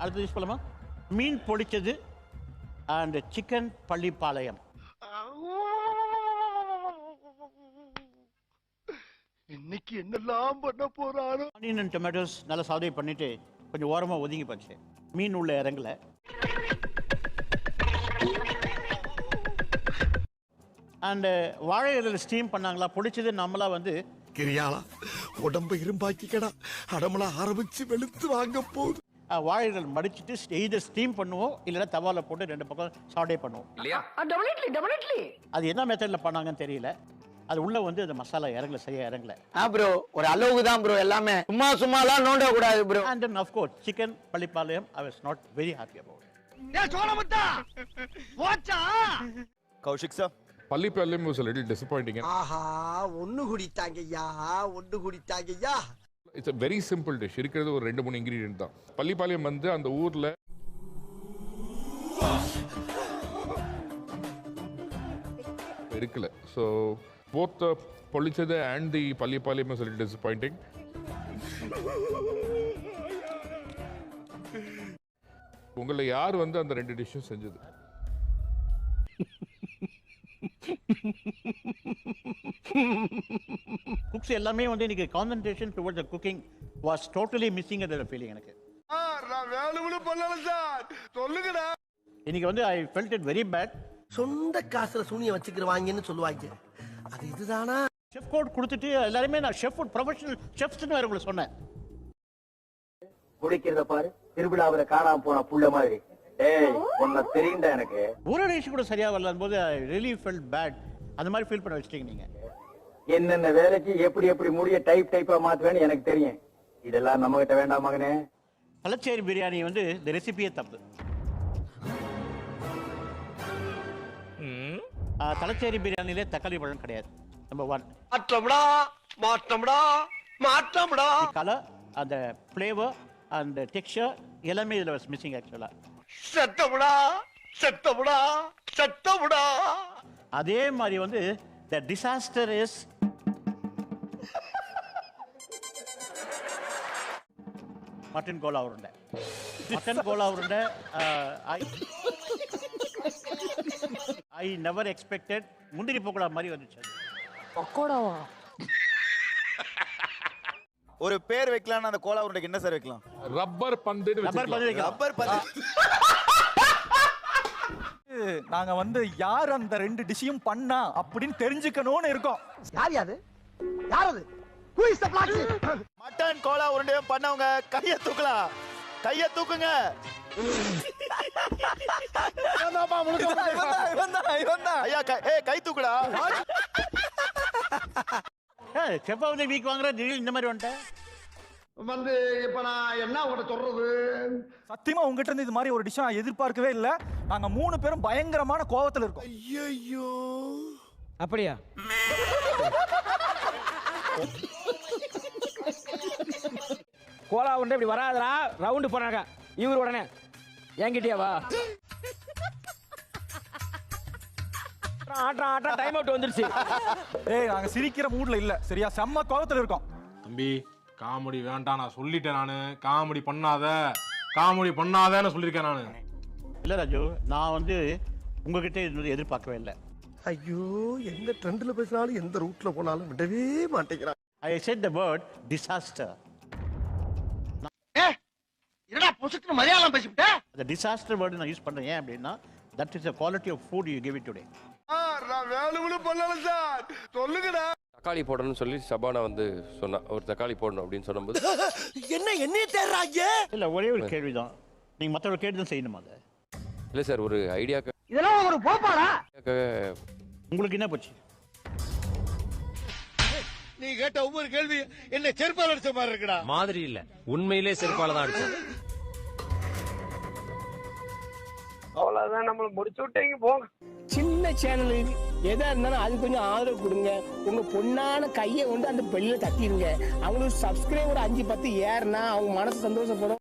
அடுத்து யூஸ் பண்ணலாமா? மீன் பொடிச்சது and chicken Pallipalayam. இன்னைக்கு என்னெல்லாம் பண்ண போறானோ. ஆனியன் அண்ட் டொமேட்டோஸ் நல்லா சாதே பண்ணிட்டு கொஞ்சம் ஓரமாக ஒதுங்கி போச்சு. மீன் உள்ள இறங்கல. அண்டு வாழை இலையில் ஸ்டீம் பண்ணாங்களா, பிடிச்சது நம்மளா வந்து கிரியாளா உடம்பு இரும்பாக்கிக்கடா, அடமலா ஆரம்பிச்சு வெளுத்து வாங்க போகுது. வாழை இலையில் மடிச்சிட்டு எய்தர் ஸ்டீம் பண்ணுவோம், இல்லைன்னா தவாவில் போட்டு 2 பக்கம் சாடே பண்ணுவோம். அது என்ன மெத்தடில் பண்ணாங்கன்னு தெரியல. அது உள்ள வந்து அந்த மசாலா இறங்கல, சரியா இறங்கல. ப்ரோ ஒரு அளவுக்கு தான் ப்ரோ, எல்லாமே சும்மாலாம் நோண்ட கூடாது bro. And then of course chicken Pallipalayam I was not very happy about it. Kaushik sir, Pallipalayam was a little disappointing. ஆஹா ஒண்ணு குடித்தாங்கய்யா, ஒண்ணு குடித்தாங்கய்யா. It's a very simple dish. இருக்கிறது ஒரு 2-3 இன்கிரிடியன்ட் தான். பள்ளிப்பாளையம் வந்து அந்த ஊர்ல இருக்கல. So both the பொளிச்சது and the Pallipalayam was a little disappointing. உங்களை யார் வந்து அந்த 2 டிஷ்ஷும் செஞ்சது? குக்ஸ் எல்லாமே வந்து இன்னைக்கு concentration towards the cooking was totally missing at the feeling எனக்கு. நான் வேணும்னு பண்ணல சார், சொல்லுங்கடா. இன்னைக்கு வந்து I felt it very bad. சொந்த காசுல சூனிய வச்சுக்கிறவாங்கன்னு சொல்லுவாங்க, அது இதுதானா? செஃப் கோட் கொடுத்துட்டு எல்லாருமே நான் ஷெஃப் ப்ரொஃபஷனல் ஷெஃப்ஸ்னு வேற உங்களுக்கு சொன்னேன். குடிக்கிறத பாரு, திருவிழாவில காணாம போன புள்ள மாதிரி. ஏய் உன்ன தெரியும்டா எனக்கு. ஒரு டிஷ் கூட சரியா வரலன்னு போது ஐ ரியலி ஃபெல்ட் பேட். அந்த மாதிரி ஃபீல் பண்ண வச்சிட்டீங்க நீங்க. என்னென்ன வேலைக்கு எப்படி முடிய டைப்பா மாத்துவேன்னு எனக்கு தெரியும். இதெல்லாம் நம்ம கிட்ட வேண்டாம் மகனே. தலச்சேரி பிரியாணி வந்து இந்த ரெசிபியே தப்பு. தலச்சேரி பிரியாணிலே தக்காளி பழம் கிடையாது. நம்பர் 1. மாற்றம்டா. கலர், அந்த ஃப்ளேவர், அந்த டெக்ஸ்சர் எல்லாமே இதுல வாஸ் மிஸ்ஸிங் ஆக்சுவலா. செத்தமுடா. அதே மாதிரி வந்து the disaster is மட்டன் கோலா உருண்டை. I never expected. முந்திரி பக்கோடா மாதிரி வந்துச்சு. பக்கோடாவா? ஒரு பேர் வைக்கலாம். அந்த கோலா உருண்டைக்கு என்ன சார் வைக்கலாம்? ரப்பர் பந்து. ரப்பர் பந்து. நாங்க வந்து யார் அந்த 2 டிஷ்ஷையும் பண்ணா அப்படின்னு தெரிஞ்சுக்கணும்னு இருக்கோம். யார் அது? Who is the black sheep? Mutton கோலா உருண்டையும் பண்ணவங்க கைய தூக்கலாம். கைய தூக்குங்க. ஐயா கை தூக்குடா. செஃப் ஆஃப் தி வீக் வாங்குற திடீர்னு இந்த மாதிரி வந்துட்டேன். வந்து இப்ப நான் என்ன உங்கள்கிட்ட சொல்றது? சத்தியமா உங்ககிட்ட இருந்து இது மாதிரி ஒரு டிஷ் நான் எதிர்பார்க்கவே இல்ல. நாங்க 3 பேரும் பயங்கரமான கோவத்துல இருக்கோம். ஐயோ அப்படியா? கோலா உண்டை இப்படி வராதடா, ரவுண்டு போறாங்க. இவரு உடனே என்கிட்டயா வா. ஆட்டா டைம் அவுட் வந்துருச்சு. ஏய் நாங்க சிரிக்கிற மூட்ல இல்ல, சரியா? செம்ம கோவத்துல இருக்கோம். தம்பி காமெடி வேண்டாம், நான் சொல்லிட்டேன். நானு காமெடி பண்ணாதன்னு சொல்லியிருக்கேன் நானு. இல்ல ராஜு, நான் வந்து உங்ககிட்ட இது எதிர்பார்க்கவே இல்லை. ஐயோ எந்த ட்ரெண்ட்ல பேசினாலும் எந்த ரூட்ல போனாலும் விடவே மாட்டேங்கிறான். I said the word disaster. என்னடா பொசுக்கு மலையாளம் பேசிவிட்ட? The disaster word நான் யூஸ் பண்றேன். ஏன் அப்படின்னா that is the quality of food you give it today. நான் வேணும்னு பண்ணல சார், சொல்லுங்கடா. தக்காளி போடணும்னு சொல்லி சபானா வந்து சொன்னா, ஒரு தக்காளி போடணும் அப்படின்னு சொல்லும்போது என்னைய தேடுறாங்க. இல்ல ஒரே ஒரு கேள்விதான், நீங்க மற்றவங்க கேட்டு தான் செய்யணுமா? அது இல்ல சார், ஒரு ஐடியாக்கு. இதெல்லாம் ஒரு போப்பாடா. உங்களுக்கு என்ன போச்சு? நீ கேட்ட ஒவ்வொரு கேள்வி என்ன செருப்பால அடிச்ச மாதிரி இருக்குடா. மாதிரி இல்ல, உண்மையிலே செருப்பால தான் அடிச்சோம். அவ்வளவுதான், நம்மள முடிச்சு விட்டீங்க போங்க. சின்ன சேனல் எதா இருந்தாலும் அது கொஞ்சம் ஆதரவு கொடுங்க. உங்க பொண்ணான கையை கொண்டு அந்த பெல்ல தட்டிடுங்க. அவங்களுக்கு சப்ஸ்கிரைபர் 5-10 ஏறுனா அவங்க மனசு சந்தோஷப்படும்.